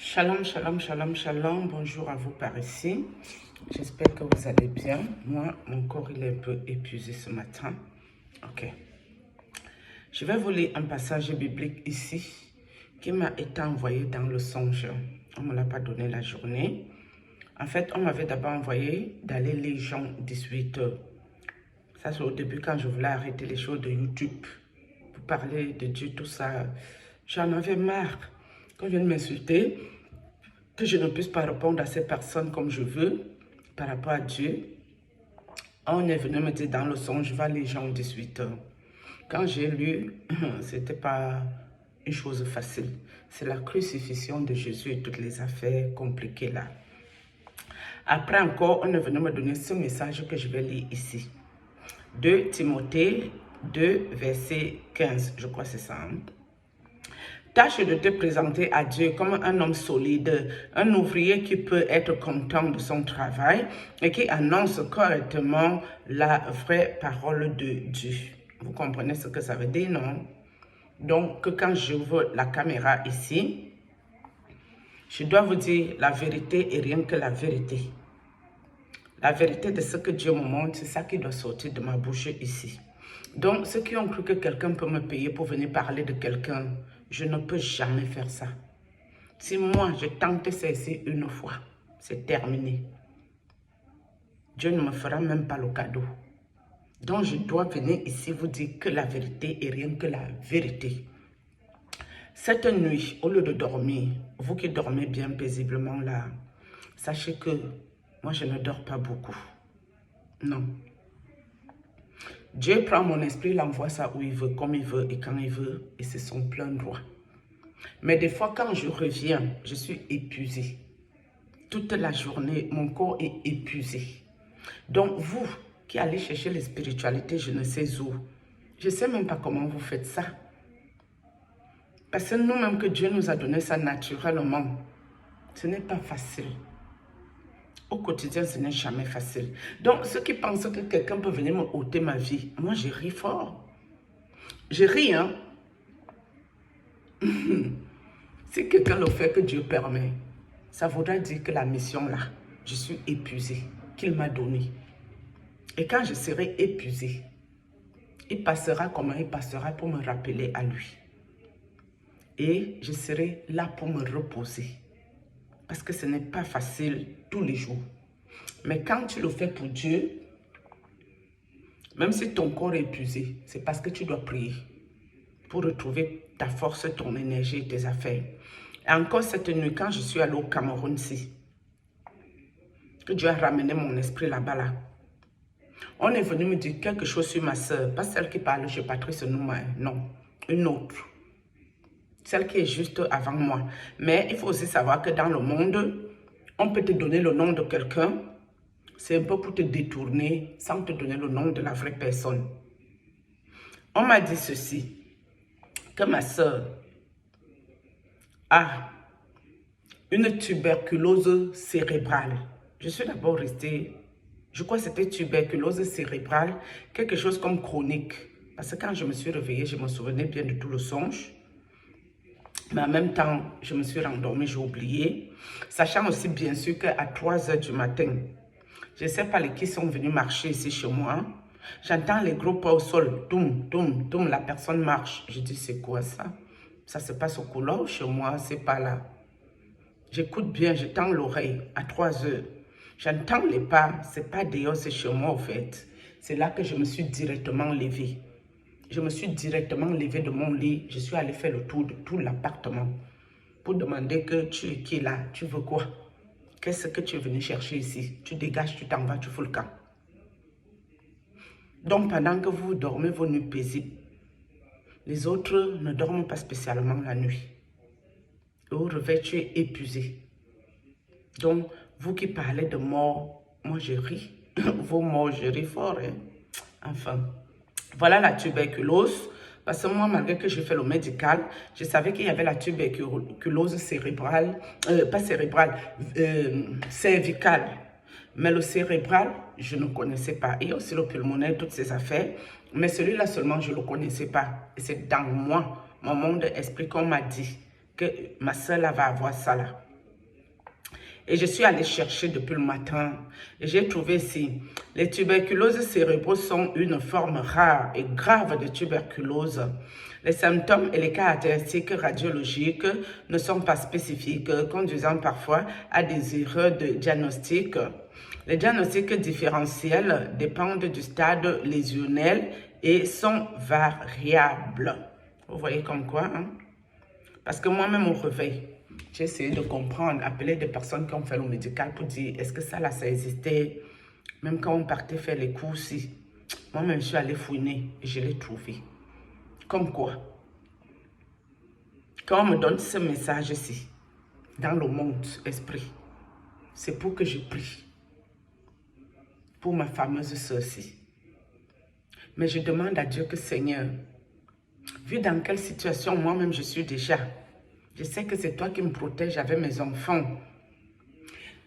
Shalom, shalom, shalom, shalom. Bonjour à vous par ici. J'espère que vous allez bien. Moi, mon corps il est un peu épuisé ce matin. Ok. Je vais vous lire un passage biblique ici qui m'a été envoyé dans le songe. On ne me l'a pas donné la journée. En fait, on m'avait d'abord envoyé d'aller lire Jean 18. Ça, c'est au début quand je voulais arrêter les choses de YouTube. Pour parler de Dieu, tout ça. J'en avais marre. Quand on vient de m'insulter, que je ne puisse pas répondre à ces personnes comme je veux par rapport à Dieu. On est venu me dire dans le songe, va lire Jean 18. Quand j'ai lu, c'était pas une chose facile. C'est la crucifixion de Jésus et toutes les affaires compliquées là. Après encore, on est venu me donner ce message que je vais lire ici. 2 Timothée 2, verset 15, je crois que c'est ça. Tâche de te présenter à Dieu comme un homme solide, un ouvrier qui peut être content de son travail et qui annonce correctement la vraie parole de Dieu. Vous comprenez ce que ça veut dire, non? Donc, quand j'ouvre la caméra ici, je dois vous dire la vérité et rien que la vérité. La vérité de ce que Dieu me montre, c'est ça qui doit sortir de ma bouche ici. Donc, ceux qui ont cru que quelqu'un peut me payer pour venir parler de quelqu'un, je ne peux jamais faire ça. Si moi, je tente ça ici une fois, c'est terminé. Dieu ne me fera même pas le cadeau. Donc, je dois venir ici vous dire que la vérité et rien que la vérité. Cette nuit, au lieu de dormir, vous qui dormez bien paisiblement là, sachez que moi, je ne dors pas beaucoup. Non. Dieu prend mon esprit, il envoie ça où il veut, comme il veut et quand il veut, et c'est son plein droit. Mais des fois, quand je reviens, je suis épuisée. Toute la journée, mon corps est épuisé. Donc, vous qui allez chercher les spiritualités, je ne sais où, je ne sais même pas comment vous faites ça. Parce que nous-mêmes que Dieu nous a donné ça naturellement, ce n'est pas facile. Au quotidien, ce n'est jamais facile. Donc, ceux qui pensent que quelqu'un peut venir me ôter ma vie, moi, je ris fort. Je ris, hein. Si quelqu'un le fait que Dieu permet, ça voudra dire que la mission là, je suis épuisée, qu'il m'a donnée. Et quand je serai épuisée, il passera comment il passera pour me rappeler à lui. Et je serai là pour me reposer. Parce que ce n'est pas facile tous les jours. Mais quand tu le fais pour Dieu, même si ton corps est épuisé, c'est parce que tu dois prier pour retrouver ta force, ton énergie et tes affaires. Et encore cette nuit, quand je suis allée au Cameroun ici, que Dieu a ramené mon esprit là-bas là, on est venu me dire quelque chose sur ma soeur, pas celle qui parle chez Patrice Nouma, non, une autre. Celle qui est juste avant moi. Mais il faut aussi savoir que dans le monde, on peut te donner le nom de quelqu'un, c'est un peu pour te détourner sans te donner le nom de la vraie personne. On m'a dit ceci, que ma soeur a une tuberculose cérébrale. Je suis d'abord restée, je crois que c'était tuberculose cérébrale, quelque chose comme chronique. Parce que quand je me suis réveillée, je me souvenais bien de tout le songe. Mais en même temps, je me suis rendormie, j'ai oublié. Sachant aussi bien sûr qu'à 3 h du matin, je ne sais pas les qui sont venus marcher ici chez moi. J'entends les gros pas au sol, toum, toum, toum, la personne marche. Je dis, c'est quoi ça? Ça se passe au couloir chez moi, c'est pas là. J'écoute bien, je tends l'oreille à 3 h. J'entends les pas, c'est pas dehors, c'est chez moi au fait. C'est là que je me suis directement levée. Je me suis directement levée de mon lit. Je suis allée faire le tour de tout l'appartement pour demander que tu es qui là, tu veux quoi? Qu'est-ce que tu es venu chercher ici? Tu dégages, tu t'en vas, tu fous le camp. Donc pendant que vous dormez vos nuits paisibles, les autres ne dorment pas spécialement la nuit. Au réveil, tu es épuisé. Donc, vous qui parlez de mort, moi je ris. Vos morts, je ris fort. Hein? Enfin, voilà la tuberculose. Parce que moi, malgré que j'ai fait le médical, je savais qu'il y avait la tuberculose cérébrale, pas cérébrale, cervicale. Mais le cérébral, je ne connaissais pas. Et aussi le pulmonaire, toutes ces affaires. Mais celui-là seulement, je ne le connaissais pas. Et c'est dans moi, mon monde esprit, qu'on m'a dit que ma soeur là va avoir ça là. Et je suis allée chercher depuis le matin. Et j'ai trouvé ici, les tuberculoses cérébraux sont une forme rare et grave de tuberculose. Les symptômes et les caractéristiques radiologiques ne sont pas spécifiques, conduisant parfois à des erreurs de diagnostic. Les diagnostics différentiels dépendent du stade lésionnel et sont variables. Vous voyez comme quoi, hein? Parce que moi-même au réveil, j'ai essayé de comprendre, appeler des personnes qui ont fait le médical pour dire, est-ce que ça là, ça existait? Même quand on partait faire les cours ici, moi-même je suis allée fouiner et je l'ai trouvé. Comme quoi, quand on me donne ce message ici, dans le monde esprit, c'est pour que je prie pour ma fameuse soeur-ci. Mais je demande à Dieu que Seigneur, vu dans quelle situation moi-même je suis déjà, je sais que c'est toi qui me protèges avec mes enfants.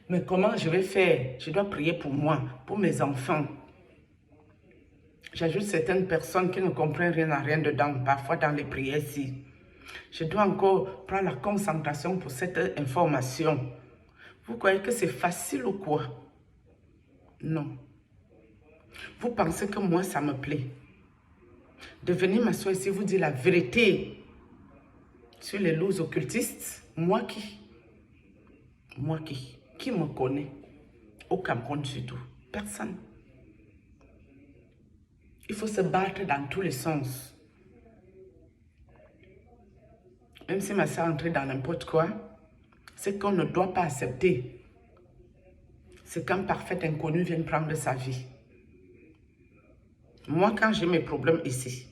Mais comment je vais faire? Je dois prier pour moi, pour mes enfants. J'ajoute certaines personnes qui ne comprennent rien à rien dedans, parfois dans les prières ici. Je dois encore prendre la concentration pour cette information. Vous croyez que c'est facile ou quoi? Non. Vous pensez que moi, ça me plaît de venir m'asseoir ici, vous dire la vérité sur les loups occultistes? Moi qui? Moi qui? Qui me connaît? Au Cameroun surtout. Personne. Il faut se battre dans tous les sens. Même si ma soeur est entrée dans n'importe quoi, ce qu'on ne doit pas accepter, c'est qu'un parfait inconnu vienne prendre sa vie. Moi, quand j'ai mes problèmes ici,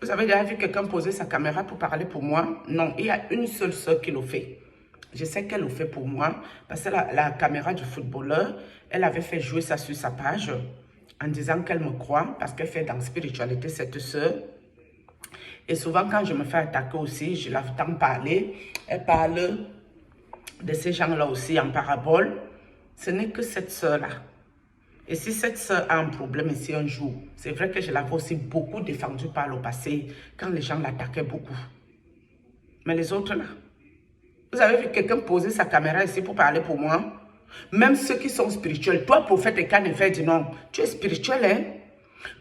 vous avez déjà vu quelqu'un poser sa caméra pour parler pour moi? Non, il y a une seule soeur qui le fait. Je sais qu'elle le fait pour moi, parce que la caméra du footballeur, elle avait fait jouer ça sur sa page, en disant qu'elle me croit, parce qu'elle fait dans la spiritualité, cette soeur. Et souvent, quand je me fais attaquer aussi, je l'entends parler. Elle parle de ces gens-là aussi en parabole. Ce n'est que cette soeur-là. Et si cette soeur a un problème ici un jour, c'est vrai que je l'avais aussi beaucoup défendue par le passé, quand les gens l'attaquaient beaucoup. Mais les autres là, vous avez vu quelqu'un poser sa caméra ici pour parler pour moi? Même ceux qui sont spirituels, toi prophète et Kanye dit non, tu es spirituel, hein?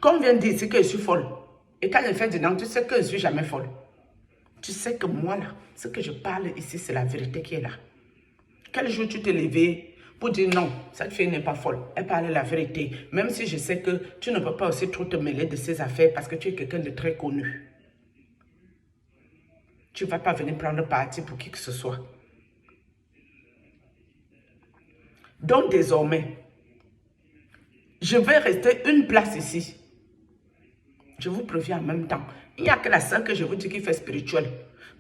Quand on vient dire ici que je suis folle, et quand je fais du non, tu sais que je ne suis jamais folle. Tu sais que moi là, ce que je parle ici, c'est la vérité qui est là. Quel jour tu t'es levé pour dire non, cette fille n'est pas folle, elle parle la vérité. Même si je sais que tu ne peux pas aussi trop te mêler de ses affaires parce que tu es quelqu'un de très connu. Tu ne vas pas venir prendre parti pour qui que ce soit. Donc désormais, je vais rester une place ici. Je vous préviens en même temps. Il n'y a que la seule que je vous dis qui fait spirituel.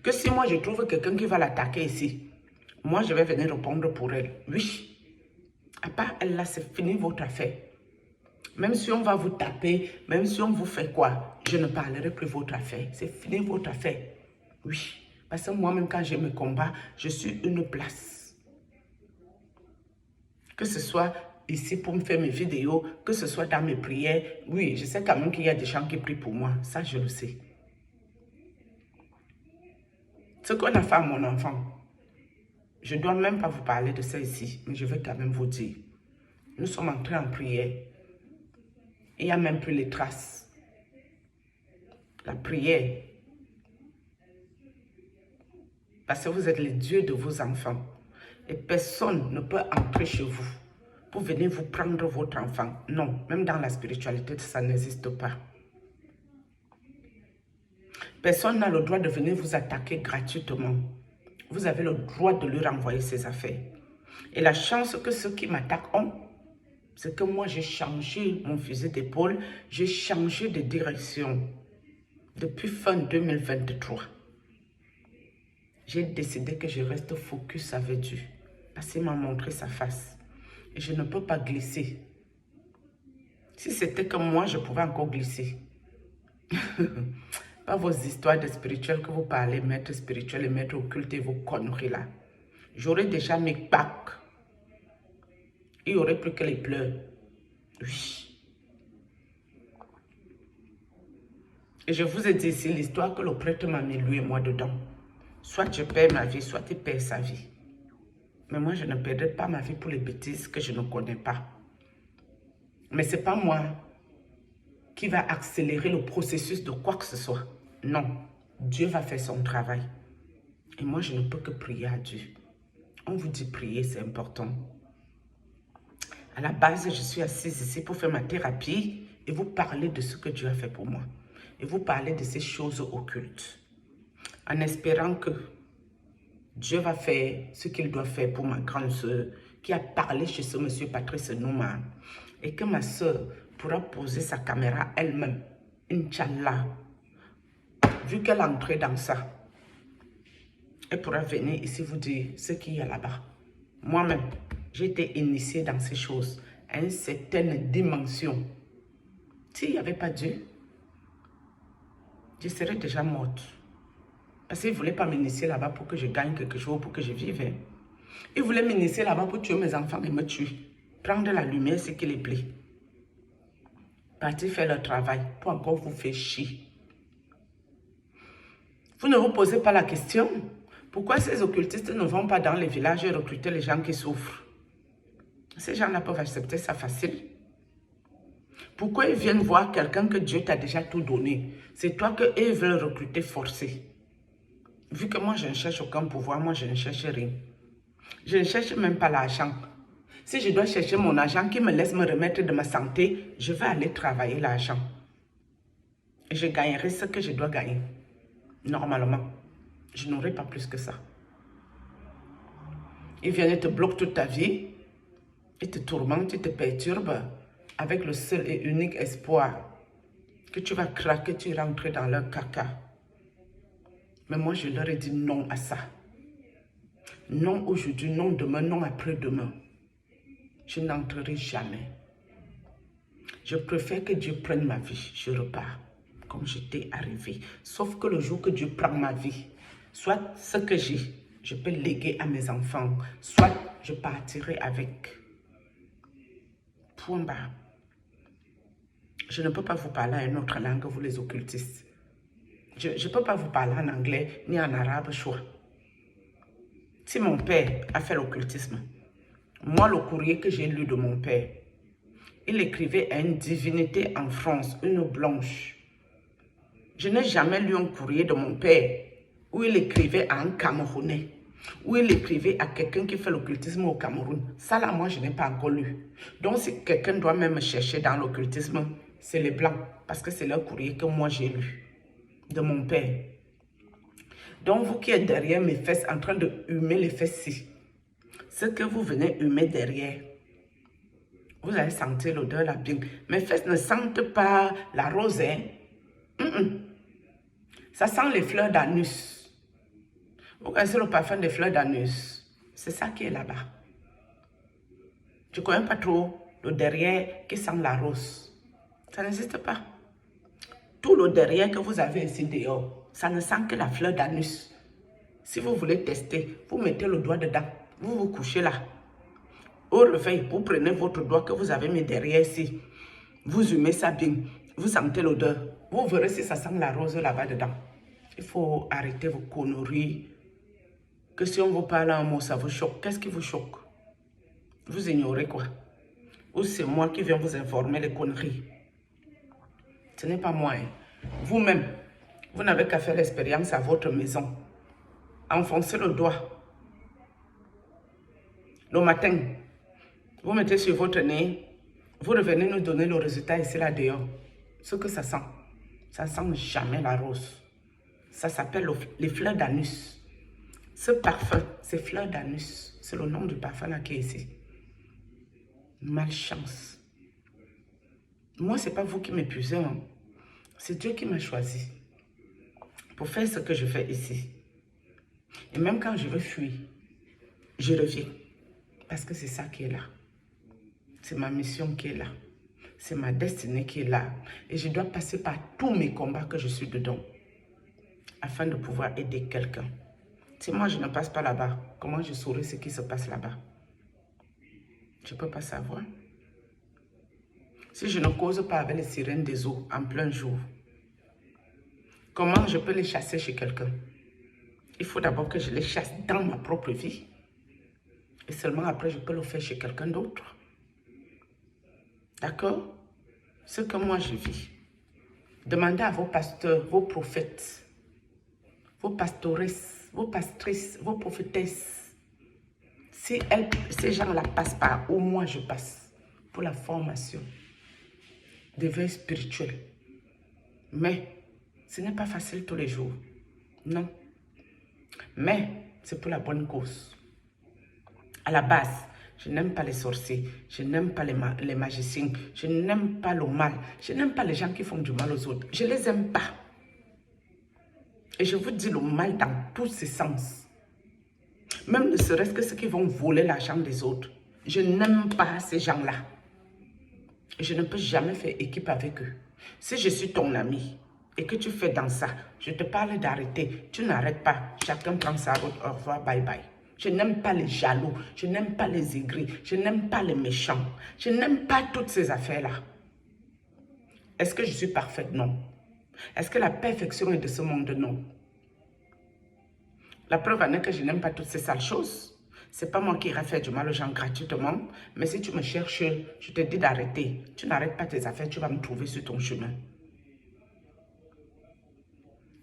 Que si moi je trouve quelqu'un qui va l'attaquer ici, moi je vais venir répondre pour elle. Oui. À part elle là, c'est fini votre affaire. Même si on va vous taper, même si on vous fait quoi, je ne parlerai plus votre affaire. C'est fini votre affaire. Oui. Parce que moi-même quand j'ai mes combats, je suis une place. Que ce soit ici pour me faire mes vidéos, que ce soit dans mes prières. Oui, je sais quand même qu'il y a des gens qui prient pour moi. Ça, je le sais. Ce qu'on a fait à mon enfant, je ne dois même pas vous parler de ça ici, mais je vais quand même vous dire. Nous sommes entrés en prière. Il n'y a même plus les traces. La prière. Parce que vous êtes les dieux de vos enfants. Et personne ne peut entrer chez vous pour venir vous prendre votre enfant. Non, même dans la spiritualité, ça n'existe pas. Personne n'a le droit de venir vous attaquer gratuitement. Vous avez le droit de lui renvoyer ses affaires. Et la chance que ceux qui m'attaquent ont, c'est que moi j'ai changé mon fusil d'épaule, j'ai changé de direction. Depuis fin 2023, j'ai décidé que je reste focus avec Dieu. Parce qu'il m'a montré sa face. Et je ne peux pas glisser. Si c'était comme moi, je pouvais encore glisser. Pas vos histoires de spirituel que vous parlez, maître spirituel et maître occulte et vos conneries là. J'aurais déjà mes bacs. Il n'y aurait plus que les pleurs. Oui. Et je vous ai dit ici l'histoire que le prêtre m'a mis lui et moi dedans. Soit je perds ma vie, soit il perd sa vie. Mais moi, je ne perdrai pas ma vie pour les bêtises que je ne connais pas. Mais ce n'est pas moi qui va accélérer le processus de quoi que ce soit. Non, Dieu va faire son travail. Et moi, je ne peux que prier à Dieu. On vous dit prier, c'est important. À la base, je suis assise ici pour faire ma thérapie et vous parler de ce que Dieu a fait pour moi. Et vous parler de ces choses occultes. En espérant que Dieu va faire ce qu'il doit faire pour ma grande soeur qui a parlé chez ce monsieur Patrice Nouma. Et que ma soeur pourra poser sa caméra elle-même. Inch'Allah. Vu qu'elle est entrée dans ça, elle pourra venir ici vous dire ce qu'il y a là-bas. Moi-même, j'ai été initiée dans ces choses à une certaine dimension. S'il n'y avait pas Dieu, je serais déjà morte. Parce qu'il ne voulait pas m'initier là-bas pour que je gagne quelque chose, pour que je vive. Il voulait m'initier là-bas pour tuer mes enfants et me tuer. Prendre la lumière, ce qui les plaît. Partir faire leur travail pour encore vous faire chier. Vous ne vous posez pas la question. Pourquoi ces occultistes ne vont pas dans les villages et recruter les gens qui souffrent? Ces gens-là peuvent accepter ça facile. Pourquoi ils viennent voir quelqu'un que Dieu t'a déjà tout donné? C'est toi qu'eux veulent recruter forcé. Vu que moi, je ne cherche aucun pouvoir, moi, je ne cherche rien. Je ne cherche même pas l'argent. Si je dois chercher mon argent qui me laisse me remettre de ma santé, je vais aller travailler l'argent. Et je gagnerai ce que je dois gagner. Normalement, je n'aurai pas plus que ça. Ils viennent te bloquer toute ta vie. Ils te tourmentent, ils te perturbent avec le seul et unique espoir que tu vas craquer, tu rentres dans leur caca. Mais moi, je leur ai dit non à ça. Non aujourd'hui, non demain, non après-demain. Je n'entrerai jamais. Je préfère que Dieu prenne ma vie. Je repars comme j'étais arrivé. Sauf que le jour que Dieu prend ma vie, soit ce que j'ai, je peux léguer à mes enfants, soit je partirai avec. Point barre. Je ne peux pas vous parler à une autre langue, vous les occultistes. Je ne peux pas vous parler en anglais ni en arabe, choix. Si mon père a fait l'occultisme, moi, le courrier que j'ai lu de mon père, il écrivait à une divinité en France, une blanche. Je n'ai jamais lu un courrier de mon père où il écrivait à un Camerounais, où il écrivait à quelqu'un qui fait l'occultisme au Cameroun. Ça là, moi, je n'ai pas encore lu. Donc, si quelqu'un doit même chercher dans l'occultisme, c'est les Blancs, parce que c'est leur courrier que moi j'ai lu, de mon père. Donc, vous qui êtes derrière mes fesses, en train de humer les fesses-ci, ce que vous venez humer derrière, vous allez sentir l'odeur là bien. Mes fesses ne sentent pas la rose, hein? Ça sent les fleurs d'anus. Vous connaissez le parfum des fleurs d'anus? C'est ça qui est là-bas. Je ne connais pas trop le derrière qui sent la rose. Ça n'existe pas. Tout le derrière que vous avez ici dehors, ça ne sent que la fleur d'anus. Si vous voulez tester, vous mettez le doigt dedans. Vous vous couchez là. Au réveil, vous prenez votre doigt que vous avez mis derrière ici. Vous humez ça bien. Vous sentez l'odeur. Vous verrez si ça sent la rose là-bas dedans. Il faut arrêter vos conneries. Que si on vous parle un mot, ça vous choque. Qu'est-ce qui vous choque? Vous ignorez quoi? Ou c'est moi qui viens vous informer les conneries? Ce n'est pas moi. Hein. Vous-même, vous n'avez qu'à faire l'expérience à votre maison. Enfoncez le doigt. Le matin, vous mettez sur votre nez. Vous revenez nous donner le résultat ici là dehors. Ce que ça sent. Ça ne sent jamais la rose. Ça s'appelle les fleurs d'anus. Ce parfum, c'est fleurs d'anus. C'est le nom du parfum là qui est ici. Malchance. Moi, ce n'est pas vous qui m'épuisez. Hein. C'est Dieu qui m'a choisi pour faire ce que je fais ici. Et même quand je veux fuir, je reviens. Parce que c'est ça qui est là. C'est ma mission qui est là. C'est ma destinée qui est là. Et je dois passer par tous mes combats que je suis dedans. Afin de pouvoir aider quelqu'un. Si moi je ne passe pas là-bas, comment je saurai ce qui se passe là-bas? Je ne peux pas savoir. Si je ne cause pas avec les sirènes des eaux en plein jour, comment je peux les chasser chez quelqu'un? Il faut d'abord que je les chasse dans ma propre vie. Et seulement après, je peux le faire chez quelqu'un d'autre. D'accord? Ce que moi je vis. Demandez à vos pasteurs, vos prophètes, vos pastoresses, vos pastrices, vos prophétesses. Si ces gens-là passent par où moi je passe pour la formation d'éveil spirituel. Mais ce n'est pas facile tous les jours. Non. Mais c'est pour la bonne cause. À la base, je n'aime pas les sorciers, je n'aime pas les magiciens, je n'aime pas le mal, je n'aime pas les gens qui font du mal aux autres. Je ne les aime pas. Et je vous dis le mal dans tous ses sens. Même ne serait-ce que ceux qui vont voler l'argent des autres. Je n'aime pas ces gens-là. Je ne peux jamais faire équipe avec eux. Si je suis ton ami et que tu fais dans ça, je te parle d'arrêter. Tu n'arrêtes pas. Chacun prend sa route. Au revoir, bye bye. Je n'aime pas les jaloux. Je n'aime pas les aigris. Je n'aime pas les méchants. Je n'aime pas toutes ces affaires-là. Est-ce que je suis parfaite? Non. Est-ce que la perfection est de ce monde? Non. La preuve en est que je n'aime pas toutes ces sales choses. C'est pas moi qui irai faire du mal aux gens gratuitement. Mais si tu me cherches, je te dis d'arrêter. Tu n'arrêtes pas tes affaires, tu vas me trouver sur ton chemin.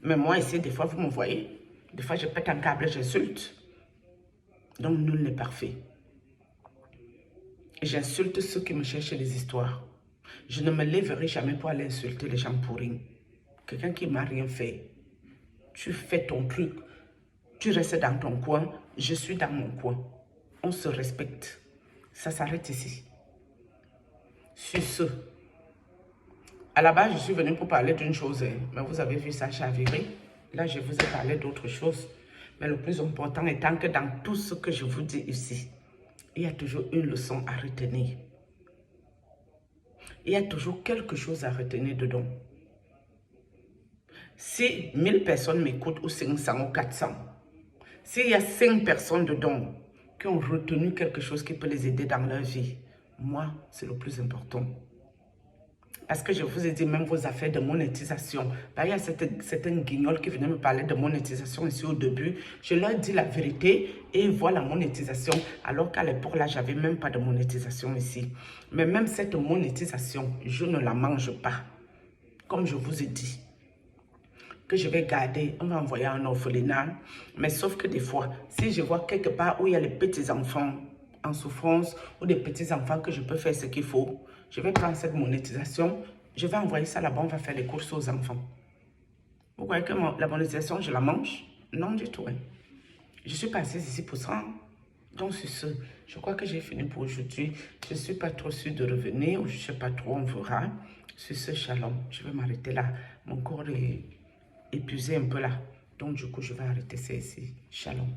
Mais moi ici, des fois, vous me voyez. Des fois, je pète un câble, j'insulte. Donc, nul n'est parfait. Et j'insulte ceux qui me cherchent des histoires. Je ne me lèverai jamais pour aller insulter les gens pour rien. Quelqu'un qui ne m'a rien fait. Tu fais ton truc. Tu restes dans ton coin, je suis dans mon coin. On se respecte. Ça s'arrête ici. Sur ce, à la base, je suis venue pour parler d'une chose, mais vous avez vu ça chavirer. Là, je vous ai parlé d'autre chose. Mais le plus important étant que dans tout ce que je vous dis ici, il y a toujours une leçon à retenir. Il y a toujours quelque chose à retenir dedans. Si 1000 personnes m'écoutent, ou 500 ou 400, s'il y a 5 personnes dedans qui ont retenu quelque chose qui peut les aider dans leur vie, moi, c'est le plus important. Parce que je vous ai dit, même vos affaires de monétisation, il y a certains guignols qui venaient me parler de monétisation ici au début. Je leur dis la vérité et ils voient la monétisation, alors qu'à l'époque, là, je n'avais même pas de monétisation ici. Mais même cette monétisation, je ne la mange pas. Comme je vous ai dit, que je vais garder, on va envoyer un orphelinat. Mais sauf que des fois, si je vois quelque part où il y a les petits-enfants en souffrance ou des petits-enfants que je peux faire ce qu'il faut, je vais prendre cette monétisation, je vais envoyer ça là-bas, on va faire les courses aux enfants. Vous croyez que la monétisation, je la mange? Non du tout. Hein. Je suis passée ici pour ça. Donc sur ce, je crois que j'ai fini pour aujourd'hui. Je ne suis pas trop sûre de revenir ou je ne sais pas trop, on verra. Sur ce, shalom. Je vais m'arrêter là. Mon corps est épuisé un peu là. Donc, du coup, je vais arrêter ça ici. Shalom.